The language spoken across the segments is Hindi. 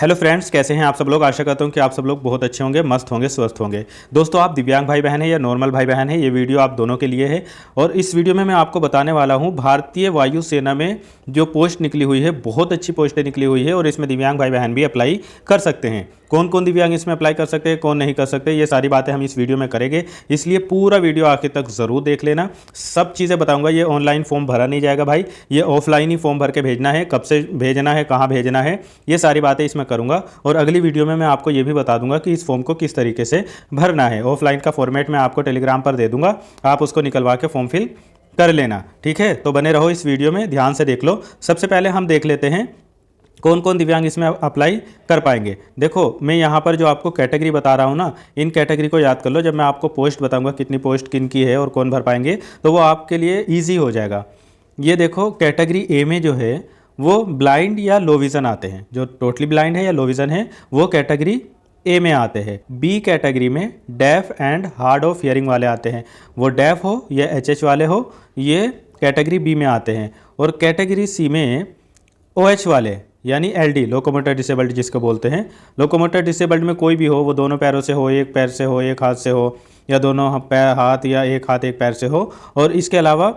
हेलो फ्रेंड्स, कैसे हैं आप सब लोग। आशा करता हूं कि आप सब लोग बहुत अच्छे होंगे, मस्त होंगे, स्वस्थ होंगे। दोस्तों, आप दिव्यांग भाई बहन हैं या नॉर्मल भाई बहन हैं, ये वीडियो आप दोनों के लिए है। और इस वीडियो में मैं आपको बताने वाला हूं भारतीय वायुसेना में जो पोस्ट निकली हुई है, बहुत अच्छी पोस्टें निकली हुई है और इसमें दिव्यांग भाई बहन भी अप्लाई कर सकते हैं। कौन कौन दिव्यांग इसमें अप्लाई कर सकते हैं, कौन नहीं कर सकते, ये सारी बातें हम इस वीडियो में करेंगे। इसलिए पूरा वीडियो आखिर तक ज़रूर देख लेना, सब चीज़ें बताऊंगा। ये ऑनलाइन फॉर्म भरा नहीं जाएगा भाई, ये ऑफलाइन ही फॉर्म भर के भेजना है। कब से भेजना है, कहाँ भेजना है, ये सारी बातें इसमें करूंगा। और अगली वीडियो में मैं आपको ये भी बता दूंगा कि इस फॉर्म को किस तरीके से भरना है। ऑफलाइन का फॉर्मेट मैं आपको टेलीग्राम पर दे दूंगा, आप उसको निकलवा के फॉर्म फिल कर लेना। ठीक है, तो बने रहो इस वीडियो में, ध्यान से देख लो। सबसे पहले हम देख लेते हैं कौन कौन दिव्यांग इसमें अप्लाई कर पाएंगे। देखो, मैं यहाँ पर जो आपको कैटेगरी बता रहा हूँ ना, इन कैटेगरी को याद कर लो। जब मैं आपको पोस्ट बताऊँगा कितनी पोस्ट किन की है और कौन भर पाएंगे, तो वो आपके लिए ईजी हो जाएगा। ये देखो, कैटेगरी ए में जो है वो ब्लाइंड या लो विज़न आते हैं। जो टोटली ब्लाइंड है या लो विज़न है वो कैटेगरी ए में आते हैं। बी कैटेगरी में deaf and hard of hearing वाले आते हैं। वो डेफ हो या एचएच वाले हो, ये कैटेगरी बी में आते हैं। और कैटेगरी सी में ओएच वाले यानी एलडी, लोकोमोटर डिसेबल्ड जिसको बोलते हैं। लोकोमोटर डिसेबल्ड में कोई भी हो, वो दोनों पैरों से हो, एक पैर से हो, एक हाथ से हो, या दोनों पैर हाथ या एक हाथ एक पैर से हो। और इसके अलावा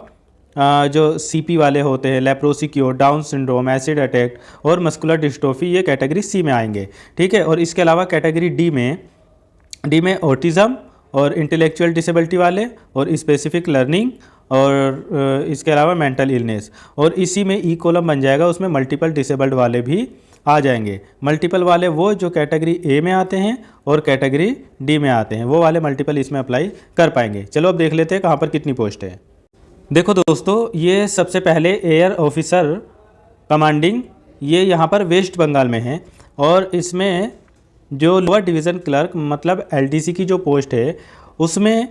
जो सीपी वाले होते हैं, leprosy cure, down syndrome, acid attack और मस्कुलर डिस्ट्रोफी, ये कैटेगरी सी में आएंगे। ठीक है, और इसके अलावा कैटेगरी डी में ऑटिज़म और इंटेलेक्चुअल डिसेबिलिटी वाले और स्पेसिफिक लर्निंग और इसके अलावा मेंटल इलनेस। और इसी में ई कॉलम बन जाएगा, उसमें मल्टीपल डिसेबल्ड वाले भी आ जाएंगे। मल्टीपल वाले वो जो कैटेगरी ए में आते हैं और कैटेगरी डी में आते हैं, वो वाले मल्टीपल इसमें अप्लाई कर पाएंगे। चलो अब देख लेते हैं कहाँ पर कितनी पोस्ट है। देखो दोस्तों, ये सबसे पहले एयर ऑफिसर कमांडिंग, ये यहाँ पर वेस्ट बंगाल में है। और इसमें जो लोअर डिवीज़न क्लर्क मतलब एलडीसी की जो पोस्ट है, उसमें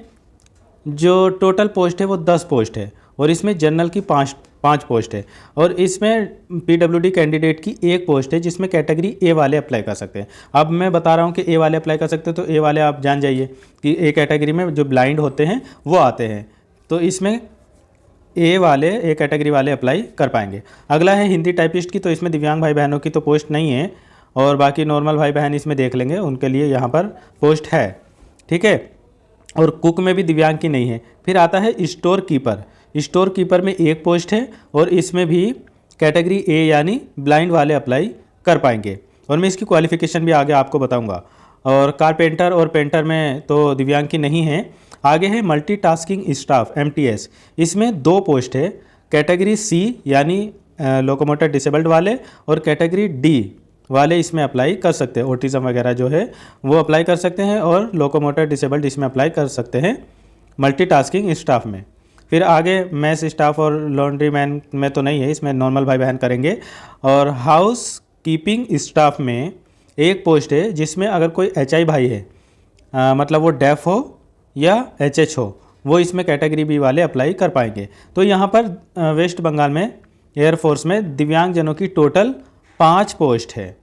जो टोटल पोस्ट है वो 10 पोस्ट है। और इसमें जनरल की पाँच पोस्ट है। और इसमें पीडब्ल्यूडी कैंडिडेट की एक पोस्ट है, जिसमें कैटेगरी ए वाले अप्लाई कर सकते हैं। अब मैं बता रहा हूँ कि ए वाले अप्लाई कर सकते हैं, तो ए वाले आप जान जाइए कि ए कैटेगरी में जो ब्लाइंड होते हैं वो आते हैं। तो इसमें ए वाले, ए कैटेगरी वाले अप्लाई कर पाएंगे। अगला है हिंदी टाइपिस्ट की, तो इसमें दिव्यांग भाई बहनों की तो पोस्ट नहीं है, और बाकी नॉर्मल भाई बहन इसमें देख लेंगे, उनके लिए यहाँ पर पोस्ट है। ठीक है, और कुक में भी दिव्यांग की नहीं है। फिर आता है स्टोर कीपर। स्टोर कीपर में एक पोस्ट है और इसमें भी कैटेगरी ए यानी ब्लाइंड वाले अप्लाई कर पाएंगे। और मैं इसकी क्वालिफिकेशन भी आगे आपको बताऊँगा। और कारपेंटर और पेंटर में तो दिव्यांग की नहीं है। आगे है मल्टीटास्किंग स्टाफ एमटीएस, इसमें 2 पोस्ट है। कैटेगरी सी यानी लोकोमोटर डिसेबल्ड वाले और कैटेगरी डी वाले इसमें अप्लाई कर सकते हैं। ऑटिज़म वगैरह जो है वो अप्लाई कर सकते हैं और लोकोमोटर डिसेबल्ड इसमें अप्लाई कर सकते हैं मल्टीटास्किंग स्टाफ में। फिर आगे मैस स्टाफ और लॉन्ड्री मैन में तो नहीं है, इसमें नॉर्मल भाई बहन करेंगे। और हाउस कीपिंग स्टाफ में एक पोस्ट है, जिसमें अगर कोई एचआई भाई है, मतलब वो डेफ हो या एचएच हो, वो इसमें कैटेगरी बी वाले अप्लाई कर पाएंगे। तो यहाँ पर वेस्ट बंगाल में एयरफोर्स में दिव्यांगजनों की टोटल 5 पोस्ट है।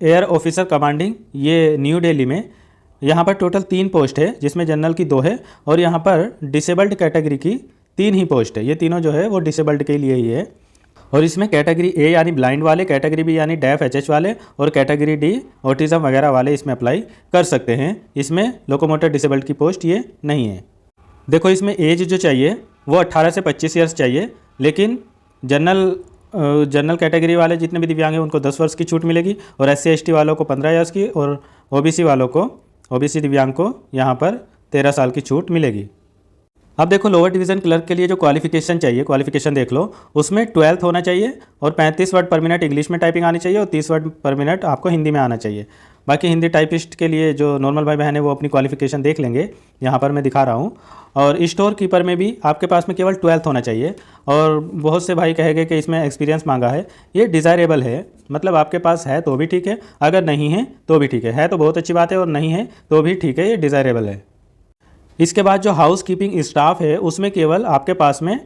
एयर ऑफिसर कमांडिंग, ये न्यू दिल्ली में, यहाँ पर टोटल 3 पोस्ट है, जिसमें जनरल की 2 है। और यहाँ पर डिसेबल्ड कैटेगरी की 3 ही पोस्ट है। ये तीनों जो है वो डिसेबल्ड के लिए ही है। और इसमें कैटेगरी ए यानी ब्लाइंड वाले, कैटेगरी बी यानी डेफ एचएच वाले और कैटेगरी डी ऑटिज़म वगैरह वाले इसमें अप्लाई कर सकते हैं। इसमें लोकोमोटर डिसेबल्ड की पोस्ट ये नहीं है। देखो, इसमें एज जो चाहिए वो 18 से 25 ईयर्स चाहिए। लेकिन जनरल कैटेगरी वाले जितने भी दिव्यांग हैं उनको 10 वर्ष की छूट मिलेगी, और एससी एसटी वालों को 15 ईयर्स की, और ओबीसी दिव्यांग को यहाँ पर 13 साल की छूट मिलेगी। अब देखो, लोअर डिवीज़न क्लर्क के लिए जो क्वालिफिकेशन चाहिए, क्वालिफिकेशन देख लो। उसमें 12th होना चाहिए और 35 वर्ड पर मिनट इंग्लिश में टाइपिंग आनी चाहिए और 30 वर्ड पर मिनट आपको हिंदी में आना चाहिए। बाकी हिंदी टाइपिस्ट के लिए जो नॉर्मल भाई बहन है वो अपनी क्वालिफिकेशन देख लेंगे, यहाँ पर मैं दिखा रहा हूँ। और स्टोर कीपर में भी आपके पास में केवल 12th होना चाहिए। और बहुत से भाई कहेंगे कि इसमें एक्सपीरियंस मांगा है, ये डिज़ायरेबल है, मतलब आपके पास है तो भी ठीक है, अगर नहीं है तो भी ठीक है तो बहुत अच्छी बात है, और नहीं है तो भी ठीक है, ये डिज़ायरेबल है। इसके बाद जो हाउस कीपिंग स्टाफ है, उसमें केवल आपके पास में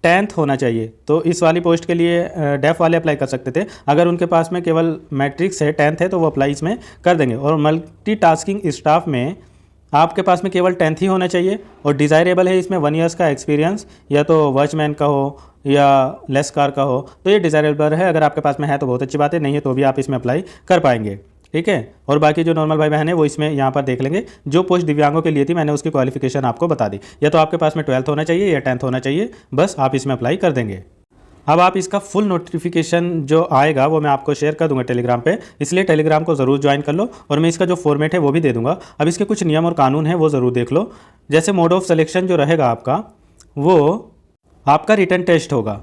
10th होना चाहिए। तो इस वाली पोस्ट के लिए डेफ वाले अप्लाई कर सकते थे। अगर उनके पास में केवल मैट्रिक्स है, 10th है, तो वो अप्लाई इसमें कर देंगे। और मल्टीटास्किंग स्टाफ में आपके पास में केवल 10th ही होना चाहिए और डिज़ायरेबल है इसमें 1 ईयर्स का एक्सपीरियंस, या तो वॉचमैन का हो या लेस कार का हो, तो ये डिज़ायरेबल है। अगर आपके पास में है तो बहुत अच्छी बात है, नहीं है तो भी आप इसमें अप्लाई कर पाएंगे, ठीक है। और बाकी जो नॉर्मल भाई बहन है वो इसमें यहाँ पर देख लेंगे। जो पोस्ट दिव्यांगों के लिए थी मैंने उसकी क्वालिफिकेशन आपको बता दी, या तो आपके पास में 12th होना चाहिए या 10th होना चाहिए, बस आप इसमें अप्लाई कर देंगे। अब आप इसका फुल नोटिफिकेशन जो आएगा वो मैं आपको शेयर कर दूंगा टेलीग्राम पे, इसलिए टेलीग्राम को ज़रूर ज्वाइन कर लो और मैं इसका जो फॉर्मेट है वो भी दे दूंगा। अब इसके कुछ नियम और कानून है वो ज़रूर देख लो। जैसे मोड ऑफ सिलेक्शन जो रहेगा आपका, वो आपका रिटन टेस्ट होगा,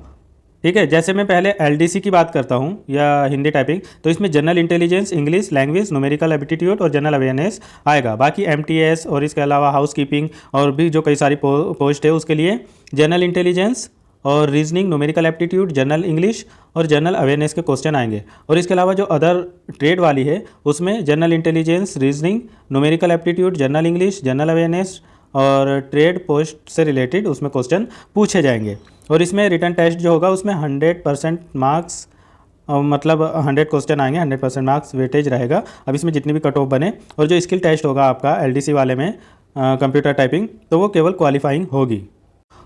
ठीक है। जैसे मैं पहले एलडीसी की बात करता हूँ या हिंदी टाइपिंग, तो इसमें general intelligence, English language, numerical aptitude और जनरल अवेयरनेस आएगा। बाकी एमटीएस और इसके अलावा हाउस कीपिंग और भी जो कई सारी पोस्ट है उसके लिए जनरल इंटेलिजेंस और reasoning, numerical aptitude, general English और जनरल अवेयरनेस के क्वेश्चन आएंगे। और इसके अलावा जो अदर ट्रेड वाली है उसमें general intelligence, reasoning, numerical aptitude, general English, general awareness और ट्रेड पोस्ट से रिलेटेड उसमें क्वेश्चन पूछे जाएंगे। और इसमें रिटन टेस्ट जो होगा उसमें 100% मार्क्स, मतलब 100 क्वेश्चन आएंगे, 100% मार्क्स वेटेज रहेगा। अब इसमें जितनी भी कट ऑफ बने, और जो स्किल टेस्ट होगा आपका एलडीसी वाले में कंप्यूटर टाइपिंग, तो वो केवल क्वालिफाइंग होगी।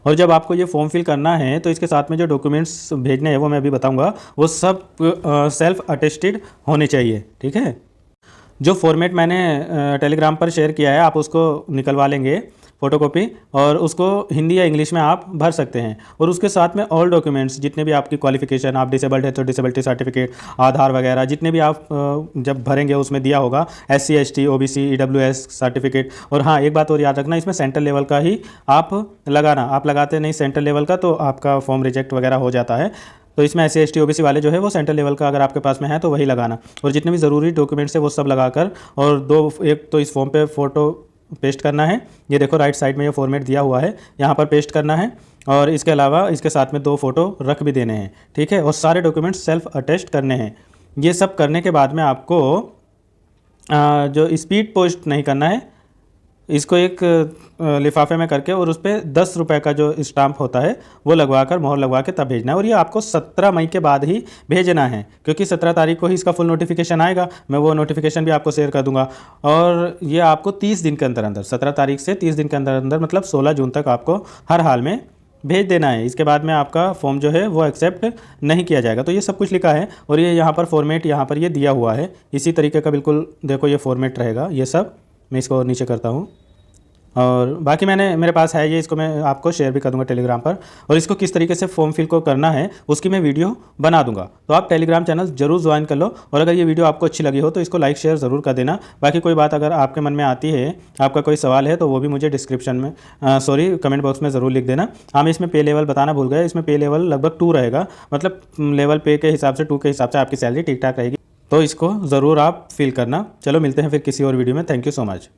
और जब आपको ये फॉर्म फिल करना है तो इसके साथ में जो डॉक्यूमेंट्स भेजने हैं वो मैं अभी बताऊंगा, वो सब सेल्फ अटेस्टेड होने चाहिए, ठीक है। जो फॉर्मेट मैंने टेलीग्राम पर शेयर किया है आप उसको निकलवा लेंगे फ़ोटोकॉपी, और उसको हिंदी या इंग्लिश में आप भर सकते हैं। और उसके साथ में ऑल डॉक्यूमेंट्स जितने भी आपकी क्वालिफिकेशन, आप डिसेबल्ड है तो डिसेबिलिटी सर्टिफिकेट, आधार वगैरह जितने भी आप जब भरेंगे उसमें दिया होगा, SC ST OBC EWS certificate. और हाँ, एक बात और याद रखना, इसमें सेंट्रल लेवल का ही आप लगाना, आप लगाते नहीं सेंट्रल लेवल का तो आपका फॉर्म रिजेक्ट वगैरह हो जाता है। तो इसमें SC ST OBC वाले जो है वो सेंट्रल लेवल का अगर आपके पास में है तो वही लगाना, और जितने भी ज़रूरी डॉक्यूमेंट्स है वो सब लगाकर, और एक तो इस फॉर्म पे फ़ोटो पेस्ट करना है। ये देखो राइट साइड में ये फॉर्मेट दिया हुआ है, यहाँ पर पेस्ट करना है। और इसके अलावा इसके साथ में 2 फोटो रख भी देने हैं, ठीक है। और सारे डॉक्यूमेंट्स सेल्फ अटेस्ट करने हैं। ये सब करने के बाद में आपको जो स्पीड पोस्ट नहीं करना है, इसको एक लिफाफे में करके और उस पर 10 रुपये का जो स्टाम्प होता है वो लगवा कर, मोहर लगवा के तब भेजना है। और ये आपको 17 मई के बाद ही भेजना है, क्योंकि 17 तारीख को ही इसका फुल नोटिफिकेशन आएगा। मैं वो नोटिफिकेशन भी आपको शेयर कर दूंगा। और ये आपको 30 दिन के अंदर अंदर, 17 तारीख से 30 दिन के अंदर अंदर, मतलब 16 जून तक आपको हर हाल में भेज देना है। इसके बाद में आपका फॉर्म जो है वो एक्सेप्ट नहीं किया जाएगा। तो ये सब कुछ लिखा है, और ये यहाँ पर फॉर्मेट यहाँ पर ये दिया हुआ है, इसी तरीके का बिल्कुल देखो ये फॉर्मेट रहेगा। ये सब मैं इसको नीचे करता हूँ, और बाकी मेरे पास है ये, इसको मैं आपको शेयर भी कर दूंगा टेलीग्राम पर। और इसको किस तरीके से फॉर्म फिल को करना है उसकी मैं वीडियो बना दूंगा, तो आप टेलीग्राम चैनल जरूर ज्वाइन कर लो। और अगर ये वीडियो आपको अच्छी लगी हो तो इसको लाइक शेयर ज़रूर कर देना। बाकी कोई बात अगर आपके मन में आती है, आपका कोई सवाल है, तो वो भी मुझे डिस्क्रिप्शन में कमेंट बॉक्स में ज़रूर लिख देना। हाँ, मैं इसमें पे लेवल बताना भूल गया, इसमें पे लेवल लगभग 2 रहेगा, मतलब लेवल पे के हिसाब से 2 के हिसाब से आपकी सैलरी ठीक ठाक रहेगी। तो इसको ज़रूर आप फिल करना। चलो मिलते हैं फिर किसी और वीडियो में। Thank you so much.